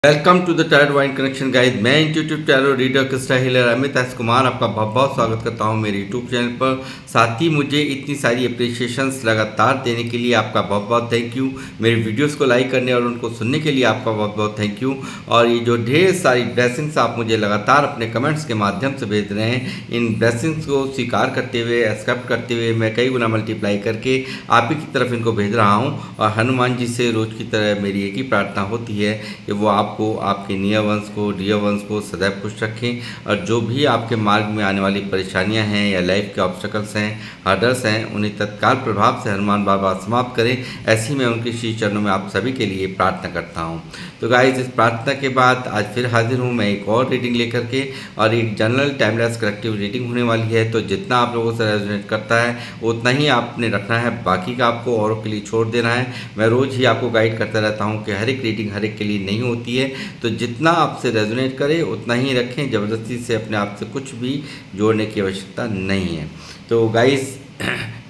Welcome to the talent wine connection guide. मैं intuitive tarot reader Krishna healer Amit S Kumar आपका बहुत बहुत स्वागत करता हूं मेरे यूट्यूब चैनल पर। साथ ही मुझे इतनी सारी अप्रिशिएशंस लगातार देने के लिए आपका बहुत बहुत थैंक यू। मेरे वीडियोस को लाइक करने और उनको सुनने के लिए आपका बहुत बहुत थैंक यू। और ये जो ढेर सारी ब्लेसिंग्स आप मुझे लगातार अपने कमेंट्स के माध्यम से भेज रहे हैं, इन ब्लेसिंग्स को स्वीकार करते हुए, एक्सेप्ट करते हुए मैं कई गुना मल्टीप्लाई करके आप ही की तरफ इनको भेज रहा हूँ। और हनुमान जी से रोज़ की तरह मेरी एक ही प्रार्थना होती है कि वो आपको, आपके नियर वंश को, डियर वंश को सदैव खुश रखें। और जो भी आपके मार्ग में आने वाली परेशानियां हैं या लाइफ के ऑब्स्टकल्स हैं, हर्डल्स हैं, उन्हें तत्काल प्रभाव से हनुमान बाबा समाप्त करें। ऐसी मैं उनके श्री चरणों में आप सभी के लिए प्रार्थना करता हूं। तो गाइस, इस प्रार्थना के बाद आज फिर हाजिर हूं मैं एक और रीडिंग लेकर के, और एक जनरल टाइमलेस कलेक्टिव रीडिंग होने वाली है। तो जितना आप लोगों से रेजोनेट करता है उतना ही आपने रखना है, बाकी का आपको औरों के लिए छोड़ देना है। मैं रोज़ ही आपको गाइड करता रहता हूं कि हर एक रीडिंग हर एक के लिए नहीं होती है, तो जितना आपसे रेजोनेट करे उतना ही रखें। ज़बरदस्ती से अपने आप से कुछ भी जोड़ने की आवश्यकता नहीं है। तो गाइस,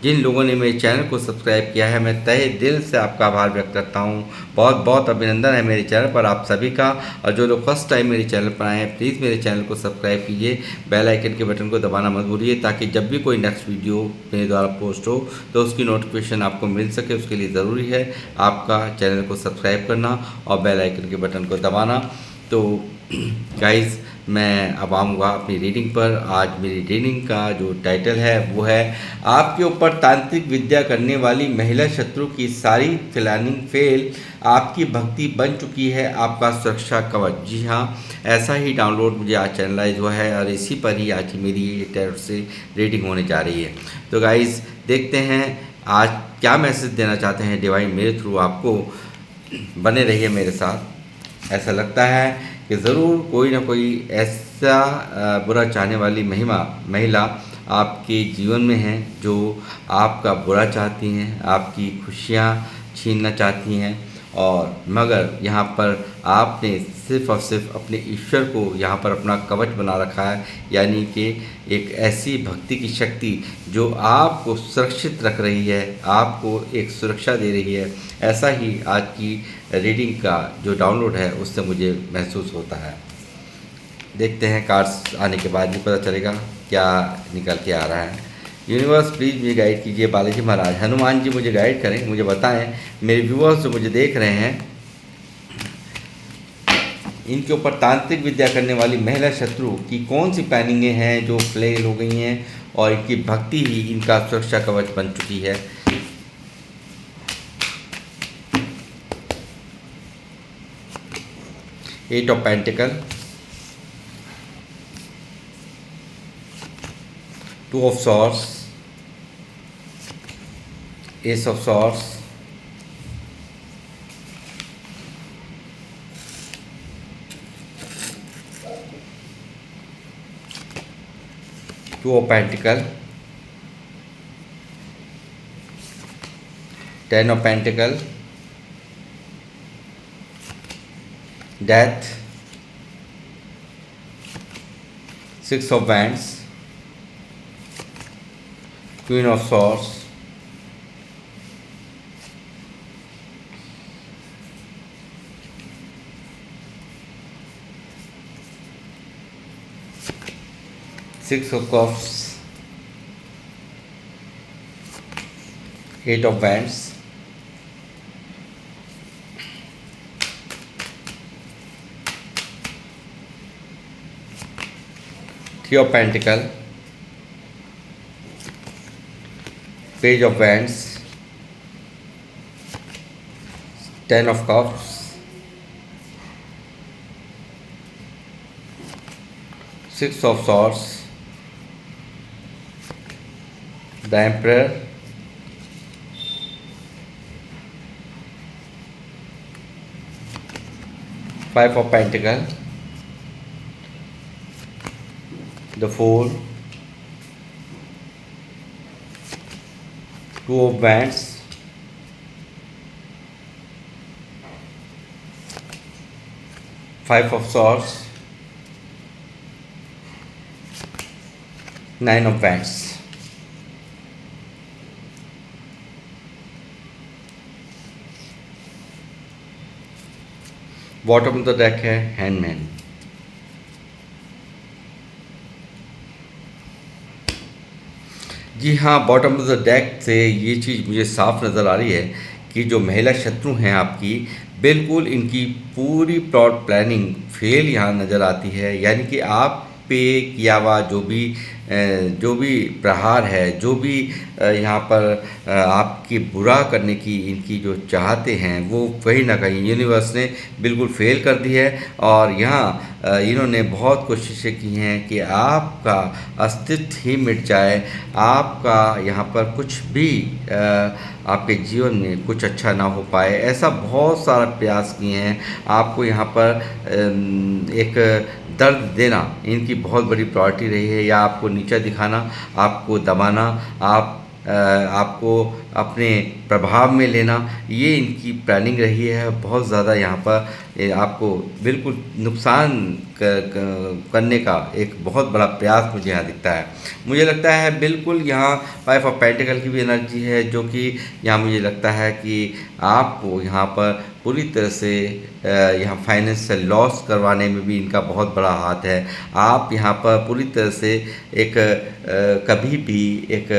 जिन लोगों ने मेरे चैनल को सब्सक्राइब किया है, मैं तहे दिल से आपका आभार व्यक्त करता हूँ। बहुत बहुत अभिनंदन है मेरे चैनल पर आप सभी का। और जो लोग फर्स्ट टाइम मेरे चैनल पर आए हैं, प्लीज़ मेरे चैनल को सब्सक्राइब कीजिए, बेल आइकन के बटन को दबाना मत भूलिए, ताकि जब भी कोई नेक्स्ट वीडियो मेरे द्वारा पोस्ट हो तो उसकी नोटिफिकेशन आपको मिल सके। उसके लिए ज़रूरी है आपका चैनल को सब्सक्राइब करना और बेल आइकन के बटन को दबाना। तो गाइस, मैं अब आऊँगा अपनी रीडिंग पर। आज मेरी रीडिंग का जो टाइटल है वो है, आपके ऊपर तांत्रिक विद्या करने वाली महिला शत्रु की सारी प्लानिंग फेल, आपकी भक्ति बन चुकी है आपका सुरक्षा कवच। जी हाँ, ऐसा ही डाउनलोड मुझे आज चैनलाइज हुआ है और इसी पर ही आज मेरी टैरोट से रीडिंग होने जा रही है। तो गाइस, देखते हैं आज क्या मैसेज देना चाहते हैं डिवाइन मेरे थ्रू आपको। बने रहिए मेरे साथ। ऐसा लगता है कि ज़रूर कोई ना कोई ऐसा बुरा चाहने वाली महिला आपके जीवन में है, जो आपका बुरा चाहती हैं, आपकी खुशियाँ छीनना चाहती हैं। और मगर यहाँ पर आपने सिर्फ़ और सिर्फ अपने ईश्वर को यहाँ पर अपना कवच बना रखा है, यानी कि एक ऐसी भक्ति की शक्ति जो आपको सुरक्षित रख रही है, आपको एक सुरक्षा दे रही है। ऐसा ही आज की रीडिंग का जो डाउनलोड है उससे मुझे महसूस होता है। देखते हैं कार्ड्स आने के बाद ही पता चलेगा क्या निकल के आ रहा है। यूनिवर्स प्लीज़ मुझे गाइड कीजिए। बालाजी महाराज, हनुमान जी मुझे गाइड करें, मुझे बताएं मेरे व्यूअर्स जो मुझे देख रहे हैं, इनके ऊपर तांत्रिक विद्या करने वाली महिला शत्रु की कौन सी प्लानिंगें हैं जो फेल हो गई हैं, और इनकी भक्ति ही इनका सुरक्षा कवच बन चुकी है। Eight of pentacle, two of swords, ace of swords, two of pentacle, ten of pentacle, death, six of wands, queen of swords, six of cups, eight of wands, three of pentacle, page of wands, ten of cups, six of swords, the emperor, five of pentacle, the four, two of wands, five of swords, nine of wands. Bottom of the deck है hanged man. जी हाँ, bottom of the deck से ये चीज़ मुझे साफ नज़र आ रही है कि जो महिला शत्रु हैं आपकी, बिल्कुल इनकी पूरी प्लॉट प्लानिंग फेल यहाँ नज़र आती है। यानी कि आप पे किया हुआ जो भी प्रहार है, जो भी यहाँ पर आपकी बुरा करने की इनकी जो चाहते हैं, वो कहीं ना कहीं यूनिवर्स ने बिल्कुल फेल कर दी है। और यहाँ इन्होंने बहुत कोशिशें की हैं कि आपका अस्तित्व ही मिट जाए, आपका यहाँ पर कुछ भी आपके जीवन में कुछ अच्छा ना हो पाए, ऐसा बहुत सारा प्रयास किए हैं। आपको यहाँ पर एक दर्द देना इनकी बहुत बड़ी प्रायोरिटी रही है, या आपको नीचा दिखाना, आपको दबाना, आपको अपने प्रभाव में लेना, ये इनकी प्लानिंग रही है। बहुत ज़्यादा यहाँ पर आपको बिल्कुल नुकसान करने का एक बहुत बड़ा प्रयास मुझे यहाँ दिखता है। मुझे लगता है बिल्कुल यहाँ 5 ऑफ पेंटिकल की भी एनर्जी है, जो कि यहाँ मुझे लगता है कि आपको यहाँ पर पूरी तरह से यहाँ फाइनेंशियल लॉस करवाने में भी इनका बहुत बड़ा हाथ है। आप यहाँ पर पूरी तरह से एक कभी भी एक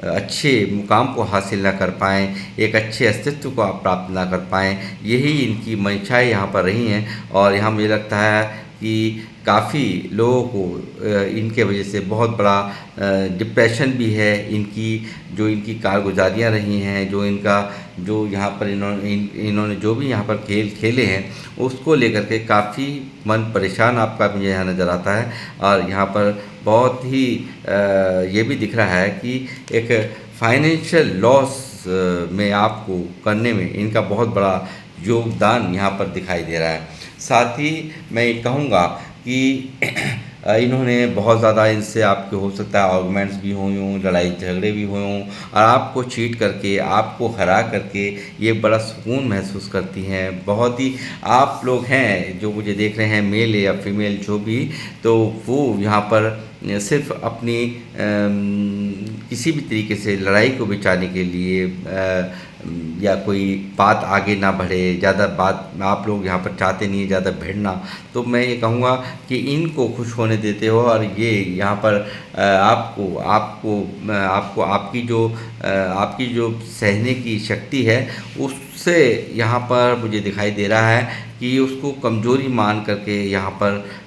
अच्छे मुकाम को हासिल ना कर पाएँ, एक अच्छे अस्तित्व को आप प्राप्त ना कर पाएँ, यही इनकी मंशाएँ यहाँ पर रही हैं। और यहाँ मुझे लगता है कि काफ़ी लोगों को इनके वजह से बहुत बड़ा डिप्रेशन भी है। इनकी कारगुजारियाँ रही हैं, जो यहाँ पर इन्होंने जो भी यहाँ पर खेल खेले हैं, उसको लेकर के काफ़ी मन परेशान आपका मुझे यहाँ नज़र आता है। और यहाँ पर बहुत ही ये भी दिख रहा है कि एक फाइनेंशियल लॉस में आपको करने में इनका बहुत बड़ा योगदान यहाँ पर दिखाई दे रहा है। साथ ही मैं ये कहूँगा कि इन्होंने बहुत ज़्यादा इनसे आपके हो सकता है आर्गुमेंट्स भी हुए हों, लड़ाई झगड़े भी हुए हों, और आपको चीट करके, आपको हरा करके ये बड़ा सुकून महसूस करती हैं। बहुत ही आप लोग हैं जो मुझे देख रहे हैं, मेल या फीमेल जो भी, तो वो यहाँ पर सिर्फ अपनी किसी भी तरीके से लड़ाई को बचाने के लिए या कोई बात आगे ना बढ़े, ज़्यादा बात आप लोग यहाँ पर चाहते नहीं हैं ज़्यादा भिड़ना, तो मैं ये कहूँगा कि इनको खुश होने देते हो। और ये यहाँ पर आपको आपकी जो सहने की शक्ति है, उससे यहाँ पर मुझे दिखाई दे रहा है कि उसको कमज़ोरी मान करके यहाँ पर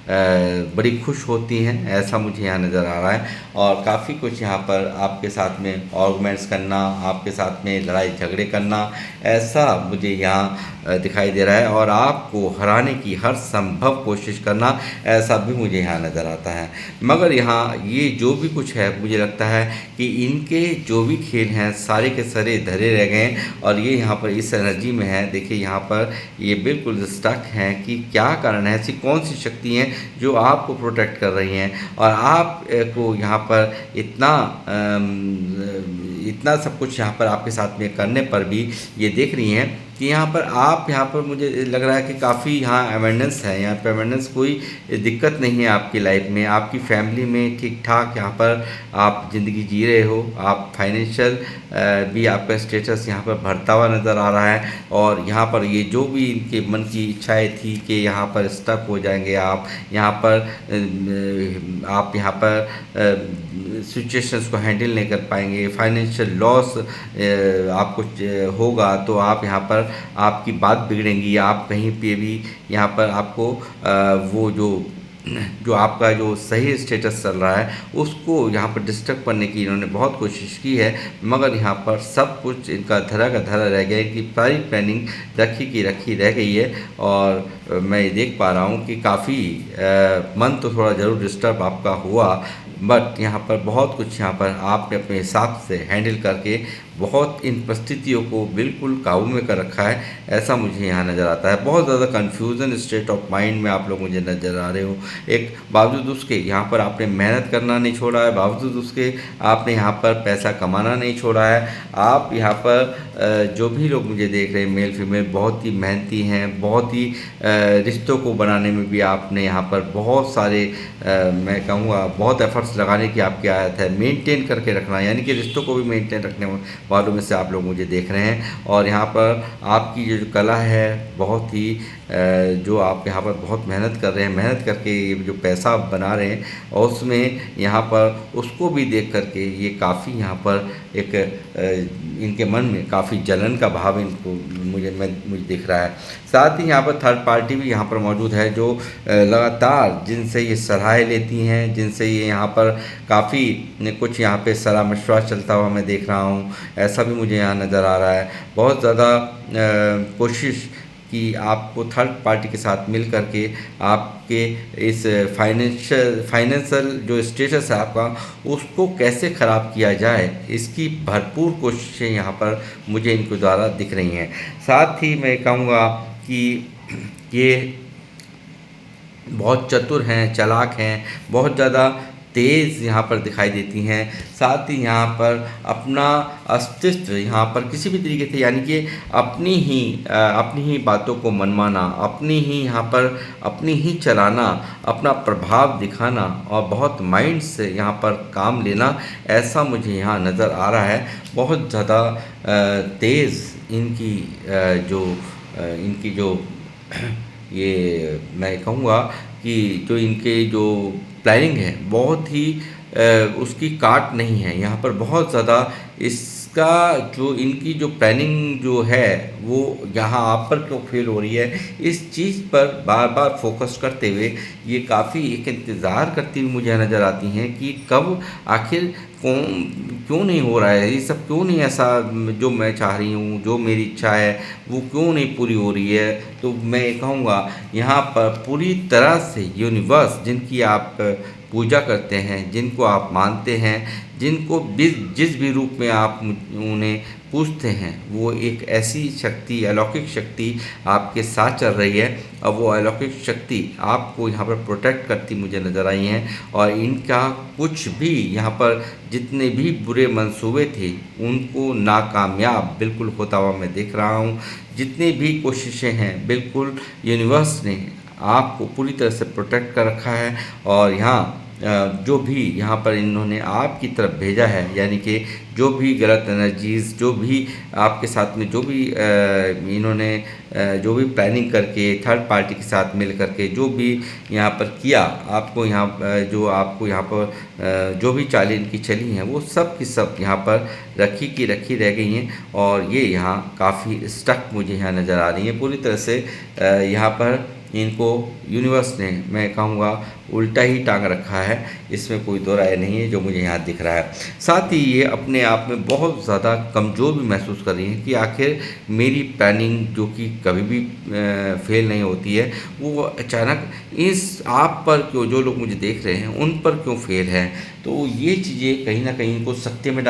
बड़ी खुश होती हैं, ऐसा मुझे यहाँ नज़र आ रहा है। और काफ़ी कुछ यहाँ पर आपके साथ में आर्गुमेंट्स करना, आपके साथ में लड़ाई झगड़े करना, ऐसा मुझे यहाँ दिखाई दे रहा है। और आपको हराने की हर संभव कोशिश करना, ऐसा भी मुझे यहाँ नज़र आता है। मगर यहाँ ये जो भी कुछ है, मुझे लगता है कि इनके जो भी खेल हैं सारे के सारे धरे रह गए, और ये यहाँ पर इस एनर्जी में है। देखिए यहाँ पर ये बिल्कुल स्टक हैं कि क्या कारण है, ऐसी कौन सी शक्ति हैं जो आपको प्रोटेक्ट कर रही हैं, और आप को यहाँ पर इतना सब कुछ यहाँ पर आपके साथ में करने पर भी ये देख रही हैं कि यहाँ पर मुझे लग रहा है कि काफ़ी यहाँ अवेंडेंस है। यहाँ पर अवेंडेंस, कोई दिक्कत नहीं है आपकी लाइफ में, आपकी फैमिली में ठीक ठाक यहाँ पर आप ज़िंदगी जी रहे हो। आप फाइनेंशियल भी आपका स्टेटस यहाँ पर बढ़ता हुआ नज़र आ रहा है। और यहाँ पर ये जो भी इनके मन की इच्छाएं थी कि यहाँ पर स्टक हो जाएंगे आप यहाँ पर सिचुएशंस को हैंडल नहीं कर पाएंगे, फाइनेंशियल लॉस आपको होगा, तो आप यहाँ पर आपकी बात बिगड़ेंगी, आप कहीं पे भी यहाँ पर आपको वो जो आपका जो सही स्टेटस चल रहा है उसको यहाँ पर डिस्टर्ब करने की इन्होंने बहुत कोशिश की है। मगर यहाँ पर सब कुछ इनका धरा का धरा रह गया, इनकी सारी प्लानिंग रखी की रखी रह गई है। और मैं ये देख पा रहा हूँ कि काफ़ी मन तो थोड़ा ज़रूर डिस्टर्ब आपका हुआ, बट यहाँ पर बहुत कुछ यहाँ पर आपने अपने हिसाब से हैंडल करके बहुत इन परिस्थितियों को बिल्कुल काबू में कर रखा है, ऐसा मुझे यहाँ नज़र आता है। बहुत ज़्यादा कन्फ्यूज़न स्टेट ऑफ माइंड में आप लोग मुझे नज़र आ रहे हो। एक बावजूद उसके यहाँ पर आपने मेहनत करना नहीं छोड़ा है, बावजूद उसके आपने यहाँ पर पैसा कमाना नहीं छोड़ा है। आप यहाँ पर जो भी लोग मुझे देख रहे हैं, मेल फीमेल, बहुत ही मेहनती हैं, बहुत ही रिश्तों को बनाने में भी आपने यहाँ पर बहुत सारे मैं कहूँगा बहुत एफर्ट्स लगाने की आपकी आदत है, मेंटेन करके रखना, यानी कि रिश्तों को भी मेंटेन रखने वालों में से आप लोग मुझे देख रहे हैं। और यहाँ पर आपकी जो कला है बहुत ही जो आप यहाँ पर बहुत मेहनत कर रहे हैं, मेहनत करके ये जो पैसा आप बना रहे हैं और उसमें यहाँ पर उसको भी देख करके ये काफ़ी यहाँ पर एक इनके मन में काफ़ी जलन का भाव इनको मुझे दिख रहा है। साथ ही यहाँ पर थर्ड पार्टी भी यहाँ पर मौजूद है जो लगातार जिनसे ये सलाहें लेती हैं, जिनसे ये यहाँ पर काफ़ी कुछ यहाँ पे सलाह मशवरा चलता हुआ मैं देख रहा हूँ, ऐसा भी मुझे यहाँ नज़र आ रहा है। बहुत ज़्यादा कोशिश कि आपको थर्ड पार्टी के साथ मिल करके आपके इस फाइनेंशियल जो स्टेटस है आपका, उसको कैसे ख़राब किया जाए, इसकी भरपूर कोशिशें यहाँ पर मुझे इनके द्वारा दिख रही हैं। साथ ही मैं कहूँगा कि ये बहुत चतुर हैं, चालाक हैं, बहुत ज़्यादा तेज़ यहाँ पर दिखाई देती हैं। साथ ही यहाँ पर अपना अस्तित्व यहाँ पर किसी भी तरीके से, यानी कि अपनी ही बातों को मनवाना, अपनी ही यहाँ पर अपनी ही चलाना, अपना प्रभाव दिखाना और बहुत माइंड से यहाँ पर काम लेना, ऐसा मुझे यहाँ नज़र आ रहा है। बहुत ज़्यादा तेज़ इनकी जो ये मैं कहूँगा कि जो इनके जो प्लानिंग है बहुत ही उसकी काट नहीं है। यहाँ पर बहुत ज़्यादा इसका जो इनकी जो प्लानिंग जो है वो यहाँ आप पर क्यों फेल हो रही है, इस चीज़ पर बार बार फोकस करते हुए ये काफ़ी एक इंतज़ार करती हुई मुझे नज़र आती हैं कि कब आखिर क्यों नहीं हो रहा है, ये सब क्यों नहीं ऐसा जो मैं चाह रही हूँ, जो मेरी इच्छा है वो क्यों नहीं पूरी हो रही है। तो मैं कहूँगा यहाँ पर पूरी तरह से यूनिवर्स जिनकी आप पूजा करते हैं, जिनको आप मानते हैं, जिनको जिस भी रूप में आप उन्हें पूजते हैं, वो एक ऐसी शक्ति, अलौकिक शक्ति आपके साथ चल रही है और वो अलौकिक शक्ति आपको यहाँ पर प्रोटेक्ट करती मुझे नज़र आई हैं। और इनका कुछ भी यहाँ पर जितने भी बुरे मंसूबे थे उनको नाकामयाब बिल्कुल होता हुआ मैं देख रहा हूँ। जितनी भी कोशिशें हैं बिल्कुल यूनिवर्स ने आपको पूरी तरह से प्रोटेक्ट कर रखा है। और यहाँ जो भी यहाँ पर इन्होंने आपकी तरफ भेजा है, यानी कि जो भी गलत एनर्जीज़, जो भी आपके साथ में जो भी इन्होंने जो भी प्लानिंग करके थर्ड पार्टी के साथ मिल करके जो भी यहाँ पर किया, आपको यहाँ पर जो भी चालें इनकी चली हैं वो सब की सब यहाँ पर रखी रह गई हैं। और ये यहाँ काफ़ी स्टक मुझे यहाँ नज़र आ रही हैं पूरी तरह से। यहाँ पर इनको यूनिवर्स ने मैं कहूँगा उल्टा ही टांग रखा है, इसमें कोई दो राय नहीं है जो मुझे यहाँ दिख रहा है। साथ ही ये अपने आप में बहुत ज़्यादा कमज़ोर भी महसूस कर रही हैं कि आखिर मेरी प्लानिंग जो कि कभी भी फेल नहीं होती है, वो अचानक इस आप पर क्यों, जो लोग मुझे देख रहे हैं उन पर क्यों फेल है। तो ये चीज़ें कहीं ना कहीं इनको सख्ते में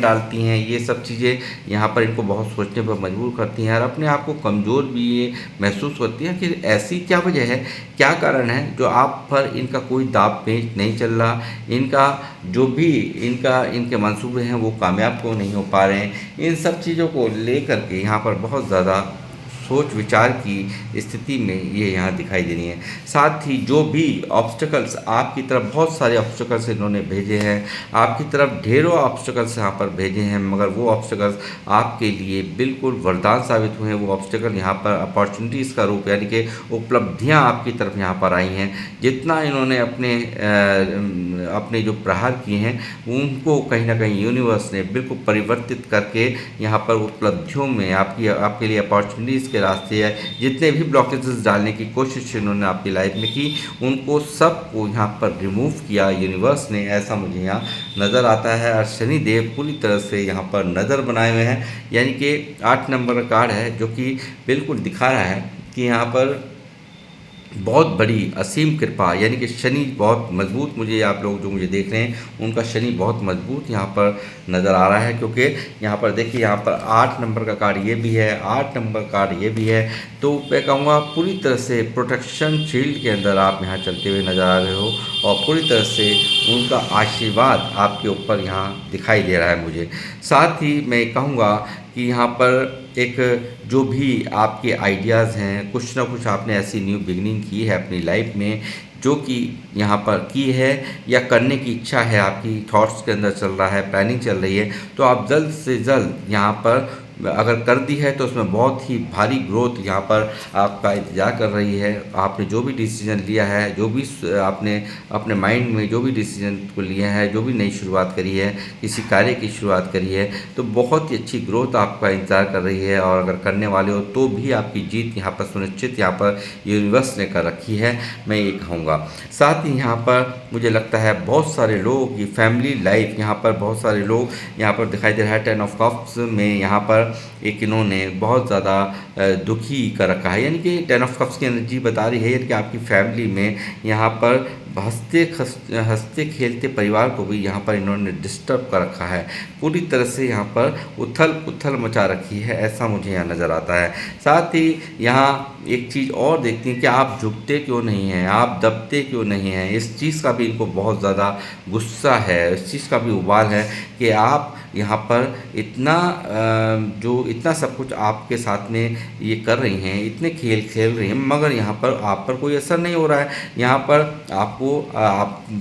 डालती हैं। ये सब चीज़ें यहाँ पर इनको बहुत सोचने पर मजबूर करती हैं और अपने आप को कमज़ोर भी ये महसूस करती हैं कि ऐसी क्या वजह है, क्या कारण है जो आप पर इनका कोई दाव पेच नहीं चल रहा, इनका जो भी इनके मंसूबे हैं वो कामयाब क्यों नहीं हो पा रहे हैं। इन सब चीज़ों को लेकर के यहाँ पर बहुत ज़्यादा सोच विचार की स्थिति में ये यहाँ दिखाई दे रही हैं। साथ ही जो भी ऑब्स्टिकल्स आपकी तरफ, बहुत सारे ऑब्स्टिकल्स इन्होंने भेजे हैं आपकी तरफ, ढेरों ऑब्स्टिकल्स यहाँ पर भेजे हैं, मगर वो ऑब्स्टिकल्स आपके लिए बिल्कुल वरदान साबित हुए हैं। वो ऑब्स्टिकल यहाँ पर अपॉर्चुनिटीज़ का रूप, यानी कि उपलब्धियाँ आपकी तरफ यहाँ पर आई हैं। जितना इन्होंने अपने जो प्रहार किए हैं उनको कहीं ना कहीं यूनिवर्स ने बिल्कुल परिवर्तित करके यहाँ पर उपलब्धियों में आपके लिए अपॉर्चुनिटीज़ के रास्ते है। जितने भी ब्लॉकेजेस डालने की कोशिश इन्होंने आपकी लाइफ में की, उनको सबको यहाँ पर रिमूव किया यूनिवर्स ने, ऐसा मुझे यहाँ नज़र आता है। और शनिदेव पूरी तरह से यहाँ पर नज़र बनाए हुए हैं, यानी कि 8 नंबर का कार्ड है जो कि बिल्कुल दिखा रहा है कि यहाँ पर बहुत बड़ी असीम कृपा, यानी कि शनि बहुत मजबूत, मुझे आप लोग जो मुझे देख रहे हैं उनका शनि बहुत मजबूत यहाँ पर नज़र आ रहा है। क्योंकि यहाँ पर देखिए, यहाँ पर 8 नंबर का कार्ड ये भी है, 8 नंबर कार्ड ये भी है। तो मैं कहूँगा पूरी तरह से प्रोटेक्शन शील्ड के अंदर आप यहाँ चलते हुए नज़र आ रहे हो और पूरी तरह से उनका आशीर्वाद आपके ऊपर यहाँ दिखाई दे रहा है मुझे। साथ ही मैं कहूँगा कि यहाँ पर एक जो भी आपके आइडियाज़ हैं, कुछ ना कुछ आपने ऐसी न्यू बिगनिंग की है अपनी लाइफ में जो कि यहाँ पर की है या करने की इच्छा है, आपकी थॉट्स के अंदर चल रहा है, प्लानिंग चल रही है, तो आप जल्द से जल्द यहाँ पर अगर कर दी है तो उसमें बहुत ही भारी ग्रोथ यहाँ पर आपका इंतज़ार कर रही है। आपने जो भी डिसीजन लिया है, जो भी आपने अपने माइंड में जो भी डिसीजन को लिया है, जो भी नई शुरुआत करी है, किसी कार्य की शुरुआत करी है, तो बहुत ही अच्छी ग्रोथ आपका इंतज़ार कर रही है। और अगर करने वाले हो तो भी आपकी जीत यहाँ पर सुनिश्चित यहाँ पर यूनिवर्स ने कर रखी है, मैं ये कहूँगा। साथ ही यहाँ पर मुझे लगता है बहुत सारे लोग ये फैमिली लाइफ यहाँ पर बहुत सारे लोग यहाँ पर दिखाई दे रहा है। 10 ऑफ कप्स में यहाँ पर एक इन्होंने बहुत ज़्यादा दुखी कर रखा है, यानी कि 10 ऑफ कप्स की एनर्जी बता रही है कि आपकी फैमिली में यहाँ पर हंसते खेलते परिवार को भी यहाँ पर इन्होंने डिस्टर्ब कर रखा है। पूरी तरह से यहाँ पर उथल पुथल मचा रखी है, ऐसा मुझे यहाँ नज़र आता है। साथ ही यहाँ एक चीज़ और देखती हैं कि आप झुकते क्यों नहीं हैं, आप दबते क्यों नहीं हैं। इस चीज़ का भी इनको बहुत ज़्यादा गुस्सा है, इस चीज़ का भी उबाल है कि आप यहाँ पर इतना सब कुछ आपके साथ में ये कर रही हैं, इतने खेल खेल रही हैं, मगर यहाँ पर आप पर कोई असर नहीं हो रहा है। यहाँ पर आप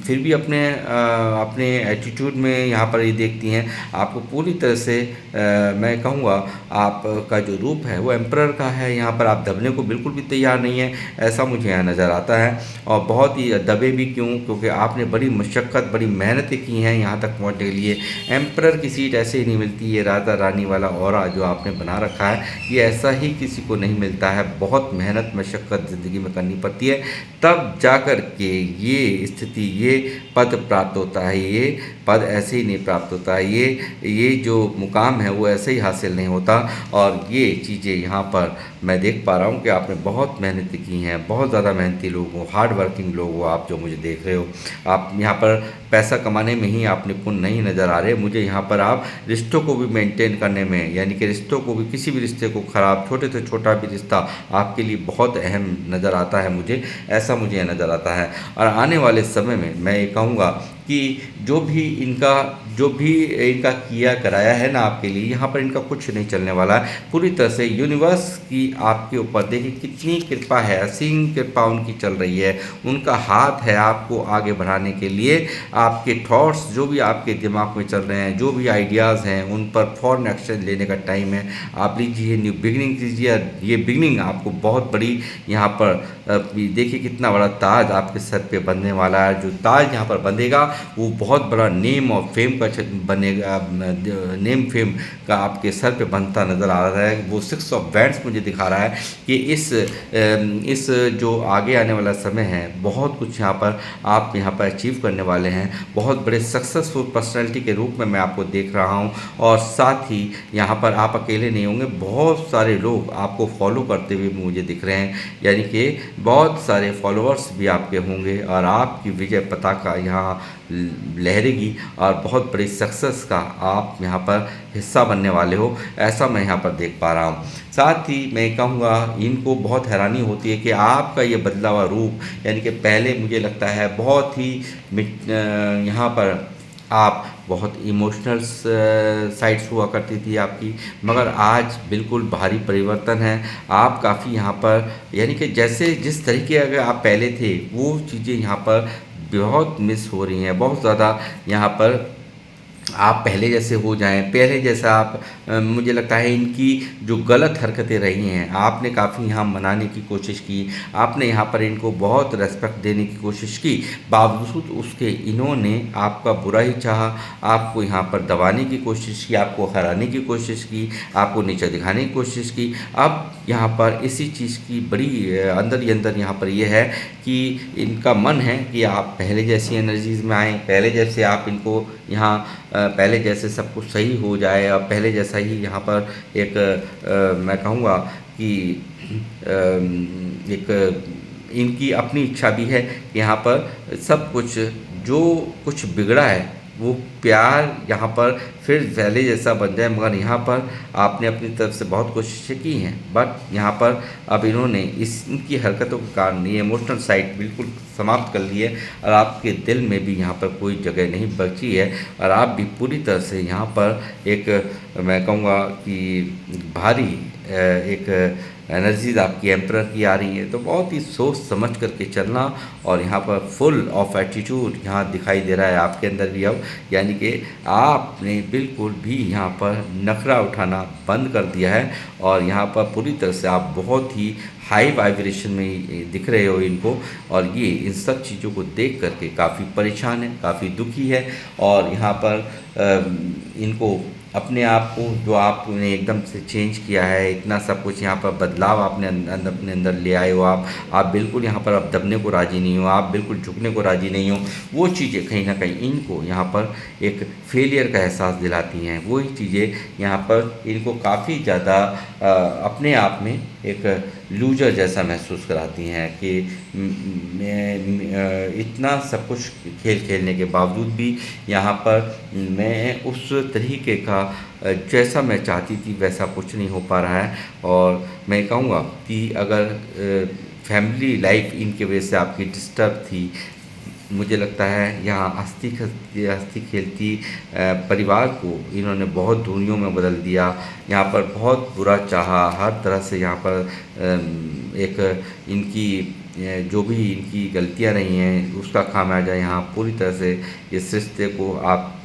फिर भी अपने एटीट्यूड में यहाँ पर ये देखती हैं। आपको पूरी तरह से मैं कहूँगा आपका जो रूप है वो एम्परर का है। यहाँ पर आप दबने को बिल्कुल भी तैयार नहीं है, ऐसा मुझे यहाँ नज़र आता है। और बहुत ही दबे भी क्यों, क्योंकि आपने बड़ी मशक्क़त बड़ी मेहनतें की हैं यहाँ तक पहुँचने के लिए। एम्परर की सीट ऐसे ही नहीं मिलती, ये राजा रानी वाला ऑरा जो आपने बना रखा है ये ऐसा ही किसी को नहीं मिलता है। बहुत मेहनत मशक्क़त ज़िंदगी में करनी पड़ती है, तब जाकर के ये स्थिति ये पद प्राप्त होता है। ये पद ऐसे ही नहीं प्राप्त होता है, ये जो मुकाम है वो ऐसे ही हासिल नहीं होता। और ये चीज़ें यहाँ पर मैं देख पा रहा हूँ कि आपने बहुत मेहनत की हैं, बहुत ज़्यादा मेहनती लोग हो, हार्ड वर्किंग लोग हो आप जो मुझे देख रहे हो। आप यहाँ पर पैसा कमाने में ही आप निपुण नहीं नज़र आ रहे। मुझे यहाँ पर आप रिश्तों को भी मेंटेन करने में, यानी कि रिश्तों को भी, किसी भी रिश्ते को ख़राब, छोटे से छोटा भी रिश्ता आपके लिए बहुत अहम नज़र आता है मुझे, ऐसा मुझे नज़र आता है। और आने वाले समय में मैं ये कहूँगा कि जो भी इनका किया कराया है ना आपके लिए, यहाँ पर इनका कुछ नहीं चलने वाला है। पूरी तरह से यूनिवर्स की आपके ऊपर देखिए कितनी कृपा है, असीम कृपा उनकी चल रही है। उनका हाथ है आपको आगे बढ़ाने के लिए। आपके थॉट्स जो भी आपके दिमाग में चल रहे हैं, जो भी आइडियाज़ हैं, उन पर फ़ौरन एक्शन लेने का टाइम है। आप लीजिए, न्यू बिगिनिंग कीजिए। ये बिगिनिंग आपको बहुत बड़ी यहाँ पर देखिए कितना बड़ा ताज आपके सर पे बनने वाला है। जो ताज यहाँ पर बंधेगा वो बहुत बड़ा नेम और फेम का बनेगा, नेम फेम का आपके सर पे बनता नज़र आ रहा है। वो 6 ऑफ वैंड्स मुझे दिखा रहा है कि इस जो आगे आने वाला समय है, बहुत कुछ यहाँ पर आप यहाँ पर अचीव करने वाले हैं। बहुत बड़े सक्सेसफुल पर्सनैलिटी के रूप में मैं आपको देख रहा हूँ। और साथ ही यहाँ पर आप अकेले नहीं होंगे, बहुत सारे लोग आपको फॉलो करते हुए मुझे दिख रहे हैं, यानी कि बहुत सारे फॉलोअर्स भी आपके होंगे और आपकी विजय पताका यहाँ लहरेगी और बहुत बड़ी सक्सेस का आप यहाँ पर हिस्सा बनने वाले हो, ऐसा मैं यहाँ पर देख पा रहा हूँ। साथ ही मैं कहूँगा इनको बहुत हैरानी होती है कि आपका ये बदला हुआ रूप, यानी कि पहले मुझे लगता है बहुत ही यहाँ पर आप बहुत इमोशनल साइड्स हुआ करती थी आपकी, मगर आज बिल्कुल भारी परिवर्तन है। आप काफ़ी यहाँ पर, यानी कि जैसे जिस तरीके अगर आप पहले थे वो चीज़ें यहाँ पर बहुत मिस हो रही हैं। बहुत ज़्यादा यहाँ पर आप पहले जैसे हो जाएं, पहले जैसा आप मुझे लगता है इनकी जो गलत हरकतें रही हैं आपने काफ़ी यहाँ मनाने की कोशिश की, आपने यहाँ पर इनको बहुत रेस्पेक्ट देने की कोशिश की, बावजूद उसके इन्होंने आपका बुरा ही चाहा, आपको यहाँ पर दबाने की कोशिश की, आपको हराने की कोशिश की, आपको नीचे दिखाने की कोशिश की। अब यहाँ पर इसी चीज़ की बड़ी अंदर ही अंदर यहाँ पर ये है कि इनका मन है कि आप पहले जैसी एनर्जीज़ में आएँ, पहले जैसे आप इनको यहाँ पहले जैसे सब कुछ सही हो जाए और पहले जैसा ही यहाँ पर एक मैं कहूँगा कि एक इनकी अपनी इच्छा भी है कि यहाँ पर सब कुछ जो कुछ बिगड़ा है वो प्यार यहाँ पर फिर पहले जैसा बन जाए। मगर यहाँ पर आपने अपनी तरफ से बहुत कोशिशें की हैं, बट यहाँ पर अब इन्होंने इनकी हरकतों के कारण ये इमोशनल साइड बिल्कुल समाप्त कर ली है और आपके दिल में भी यहाँ पर कोई जगह नहीं बची है। और आप भी पूरी तरह से यहाँ पर एक मैं कहूँगा कि भारी एक एनर्जीज आपकी एम्परर की आ रही है, तो बहुत ही सोच समझ करके चलना। और यहाँ पर फुल ऑफ एटीट्यूड यहाँ दिखाई दे रहा है आपके अंदर भी अब, यानी कि आपने बिल्कुल भी यहाँ पर नखरा उठाना बंद कर दिया है और यहाँ पर पूरी तरह से आप बहुत ही हाई वाइब्रेशन में ही दिख रहे हो इनको। और ये इन सब चीज़ों को देख करके काफ़ी परेशान है, काफ़ी दुखी है। और यहाँ पर इनको अपने आप को जो आपने एकदम से चेंज किया है, इतना सब कुछ यहाँ पर बदलाव आपने अपने अंदर ले आए हो आप बिल्कुल यहाँ पर अब दबने को राज़ी नहीं हो, आप बिल्कुल झुकने को राज़ी नहीं हो। वो चीज़ें कहीं ना कहीं इनको यहाँ पर एक फेलियर का एहसास दिलाती हैं। वही चीज़ें यहाँ पर इनको काफ़ी ज़्यादा अपने आप में एक लूजर जैसा महसूस कराती हैं कि मैं इतना सब कुछ खेल खेलने के बावजूद भी यहाँ पर मैं उस तरीके का जैसा मैं चाहती थी वैसा कुछ नहीं हो पा रहा है। और मैं कहूँगा कि अगर फैमिली लाइफ इनके वजह से आपकी डिस्टर्ब थी, मुझे लगता है यहाँ हंसती खेलती परिवार को इन्होंने बहुत दूरियों में बदल दिया। यहाँ पर बहुत बुरा चाहा, हर तरह से यहाँ पर एक इनकी जो भी इनकी गलतियाँ रही हैं उसका खामियाजा यहाँ पूरी तरह से इस रिश्ते को आपकी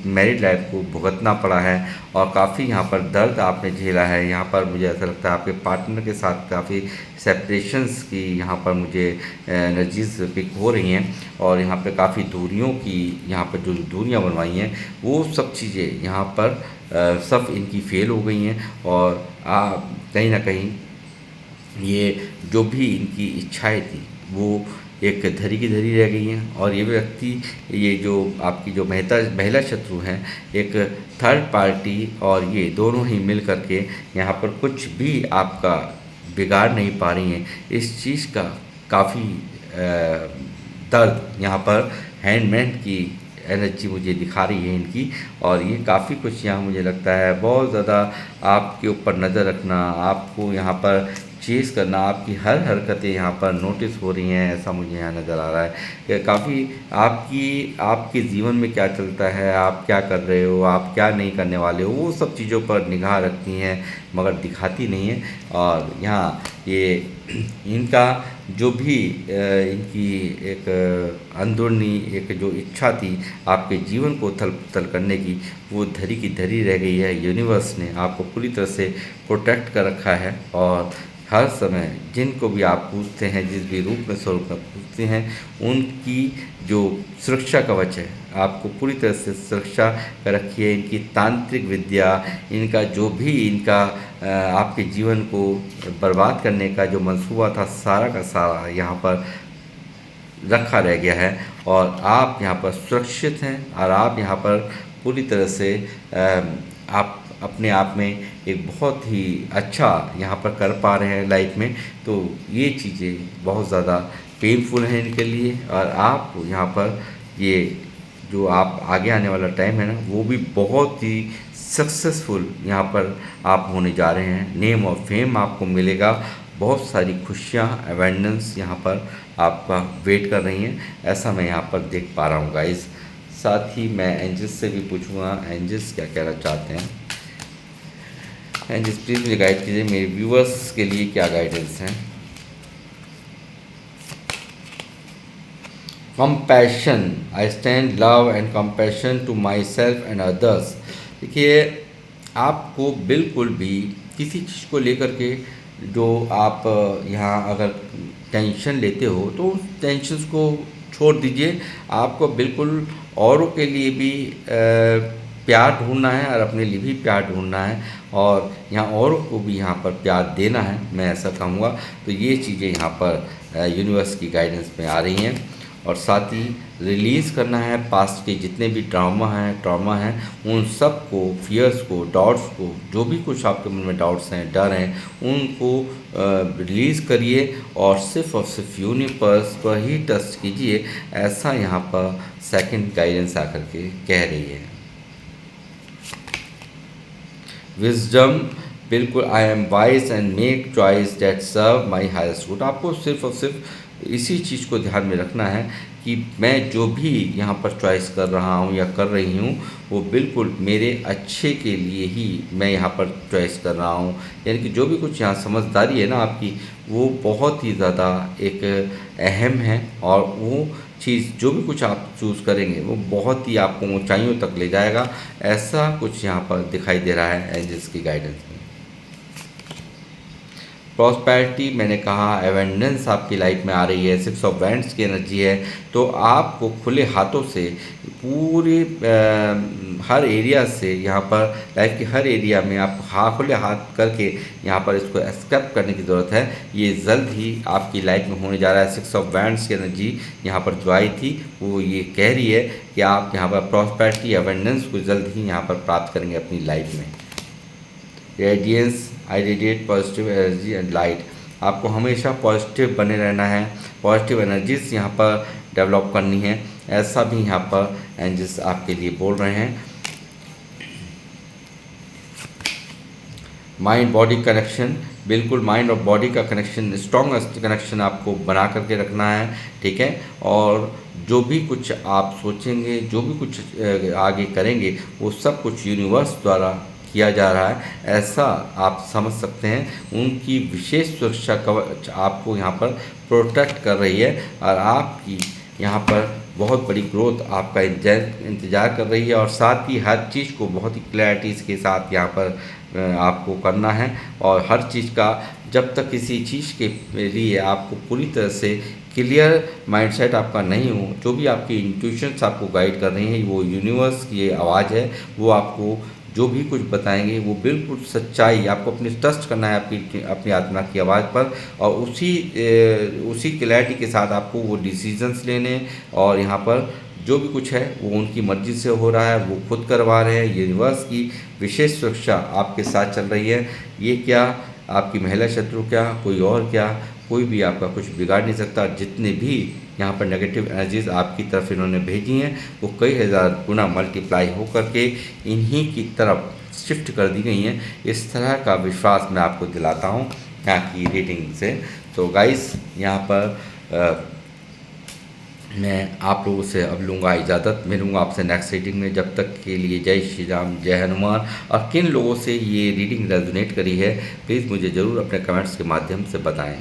मैरिड लाइफ को भुगतना पड़ा है। और काफ़ी यहाँ पर दर्द आपने झेला है। यहाँ पर मुझे ऐसा लगता है आपके पार्टनर के साथ काफ़ी सेपरेशंस की यहाँ पर मुझे एनर्जीज पिक हो रही हैं। और यहाँ पे काफ़ी दूरियों की यहाँ पर जो दूरियाँ बनवाई हैं वो सब चीज़ें यहाँ पर सब इनकी फेल हो गई हैं। और कहीं ना कहीं ये जो भी इनकी इच्छाएं थी वो एक धरी की धरी रह गई हैं। और ये व्यक्ति, ये जो आपकी जो महिला शत्रु हैं, एक थर्ड पार्टी, और ये दोनों ही मिल करके यहाँ पर कुछ भी आपका बिगाड़ नहीं पा रही हैं। इस चीज़ का काफ़ी दर्द यहाँ पर हैंडमैन की एनर्जी मुझे दिखा रही है इनकी। और ये काफ़ी कुछ यहाँ मुझे लगता है बहुत ज़्यादा आपके ऊपर नज़र रखना, आपको यहाँ पर चेस करना, आपकी हर हरकतें यहाँ पर नोटिस हो रही हैं, ऐसा मुझे यहाँ नज़र आ रहा है कि काफ़ी आपके जीवन में क्या चलता है, आप क्या कर रहे हो, आप क्या नहीं करने वाले हो, वो सब चीज़ों पर निगाह रखती हैं मगर दिखाती नहीं है। और यहाँ ये इनका जो भी इनकी एक अंदरूनी एक जो इच्छा थी आपके जीवन को थल पुथल करने की, वो धरी की धरी रह गई है। यूनिवर्स ने आपको पूरी तरह से प्रोटेक्ट कर रखा है। और हर समय जिनको भी आप पूछते हैं, जिस भी रूप में स्वरूप में पूछते हैं, उनकी जो सुरक्षा कवच है आपको पूरी तरह से सुरक्षा कर रखी है। इनकी तांत्रिक विद्या, इनका जो भी इनका आपके जीवन को बर्बाद करने का जो मंसूबा था, सारा का सारा यहाँ पर रखा रह गया है। और आप यहाँ पर सुरक्षित हैं और आप यहाँ पर पूरी तरह से आप अपने आप में एक बहुत ही अच्छा यहाँ पर कर पा रहे हैं लाइफ में। तो ये चीज़ें बहुत ज़्यादा पेनफुल हैं इनके लिए। और आप यहाँ पर ये जो आप आगे आने वाला टाइम है ना, वो भी बहुत ही सक्सेसफुल यहाँ पर आप होने जा रहे हैं। नेम और फेम आपको मिलेगा, बहुत सारी खुशियाँ, अवेंडेंस यहाँ पर आपका वेट कर रही हैं, ऐसा मैं यहाँ पर देख पा रहा हूँ गाइस। साथ ही मैं एंजल्स से भी पूछूंगा एंजल्स क्या कहना चाहते हैं। एंजल्स प्लीज़ मुझे गाइड कीजिए, मेरे व्यूअर्स के लिए क्या गाइडेंस हैं। Compassion, I stand love and compassion to my self and others. देखिए, आपको बिल्कुल भी किसी चीज़ को लेकर के जो आप यहाँ अगर टेंशन लेते हो तो उस टेंशन्स को छोड़ दीजिए। आपको बिल्कुल औरों के लिए भी प्यार ढूंढना है और अपने लिए भी प्यार ढूंढना है, और यहाँ औरों को भी यहाँ पर प्यार देना है, मैं ऐसा कहूँगा। तो ये चीज़ें यहाँ पर यूनिवर्स की गाइडेंस में आ रही हैं। और साथ ही रिलीज़ करना है पास्ट के जितने भी ट्रॉमा हैं, उन सब को, फियर्स को, डाउट्स को, जो भी कुछ आपके मन में डाउट्स हैं, डर हैं, उनको रिलीज़ करिए और सिर्फ यूनिवर्स पर ही ट्रस्ट कीजिए, ऐसा यहाँ पर सेकंड गाइडेंस आकर के कह रही है। विजडम, बिल्कुल I am wise and make choice that serve my highest good. आपको सिर्फ और सिर्फ इसी चीज़ को ध्यान में रखना है कि मैं जो भी यहाँ पर चॉइस कर रहा हूँ या कर रही हूँ वो बिल्कुल मेरे अच्छे के लिए ही मैं यहाँ पर चॉइस कर रहा हूँ। यानी कि जो भी कुछ यहाँ समझदारी है ना आपकी, वो बहुत ही ज़्यादा एक अहम है, और वो चीज़ जो भी कुछ आप चूज़ करेंगे वो बहुत ही आपको ऊंचाइयों तक ले जाएगा। ऐसा कुछ यहाँ पर दिखाई दे रहा है एंजल्स की गाइडेंस में। प्रॉस्पेरिटी मैंने कहा, एवेंडेंस आपकी लाइफ में आ रही है, 6 ऑफ वैंड्स की एनर्जी है, तो आपको खुले हाथों से पूरे हर एरिया से यहाँ पर लाइफ के हर एरिया में आप खुले हाथ करके यहाँ पर इसको एक्सेप्ट करने की ज़रूरत है। ये जल्द ही आपकी लाइफ में होने जा रहा है। 6 ऑफ वैंड्स की एनर्जी यहाँ पर जो आई थी वो ये कह रही है कि आप यहाँ पर प्रॉस्पेरिटी एवेंडेंस को जल्द ही यहाँ पर प्राप्त करेंगे अपनी लाइफ में। Radiance, I radiate positive energy and light. आपको हमेशा पॉजिटिव बने रहना है, पॉजिटिव एनर्जीज यहाँ पर डेवलप करनी है, ऐसा भी यहाँ पर एंजल्स आपके लिए बोल रहे हैं। माइंड बॉडी कनेक्शन, बिल्कुल माइंड और बॉडी का कनेक्शन, स्ट्रॉन्ग कनेक्शन आपको बना करके रखना है, ठीक है। और जो भी कुछ आप सोचेंगे, जो भी कुछ आगे करेंगे, वो सब कुछ यूनिवर्स द्वारा किया जा रहा है, ऐसा आप समझ सकते हैं। उनकी विशेष सुरक्षा कवच आपको यहाँ पर प्रोटेक्ट कर रही है, और आपकी यहाँ पर बहुत बड़ी ग्रोथ आपका इंतज़ार कर रही है। और साथ ही हर चीज़ को बहुत ही क्लैरिटी के साथ यहाँ पर आपको करना है, और हर चीज़ का जब तक किसी चीज़ के लिए आपको पूरी तरह से क्लियर माइंडसेट आपका नहीं हो, जो भी आपकी इंट्यूशंस आपको गाइड कर रही हैं, वो यूनिवर्स की ये आवाज़ है, वो आपको जो भी कुछ बताएंगे वो बिल्कुल सच्चाई, आपको अपनी ट्रस्ट करना है अपनी आत्मा की आवाज़ पर, और उसी क्लैरिटी के साथ आपको वो डिसीजंस लेने, और यहाँ पर जो भी कुछ है वो उनकी मर्ज़ी से हो रहा है, वो खुद करवा रहे हैं। यूनिवर्स की विशेष सुरक्षा आपके साथ चल रही है। ये क्या आपकी महिला शत्रु, क्या कोई और, क्या कोई भी आपका कुछ बिगाड़ नहीं सकता। जितने भी यहाँ पर नेगेटिव एनर्जीज आपकी तरफ इन्होंने भेजी हैं वो कई हज़ार गुना मल्टीप्लाई हो करके इन्हीं की तरफ शिफ्ट कर दी गई हैं। इस तरह का विश्वास मैं आपको दिलाता हूँ यहाँ की रीडिंग से। तो गाइस, यहाँ पर मैं आप लोगों से अब लूँगा इजाज़त, मिलूँगा आपसे नेक्स्ट रीडिंग में। जब तक के लिए जय श्री राम, जय हनुमान। और किन लोगों से ये रीडिंग रेजोनेट करी है, प्लीज़ मुझे ज़रूर अपने कमेंट्स के माध्यम से बताएं।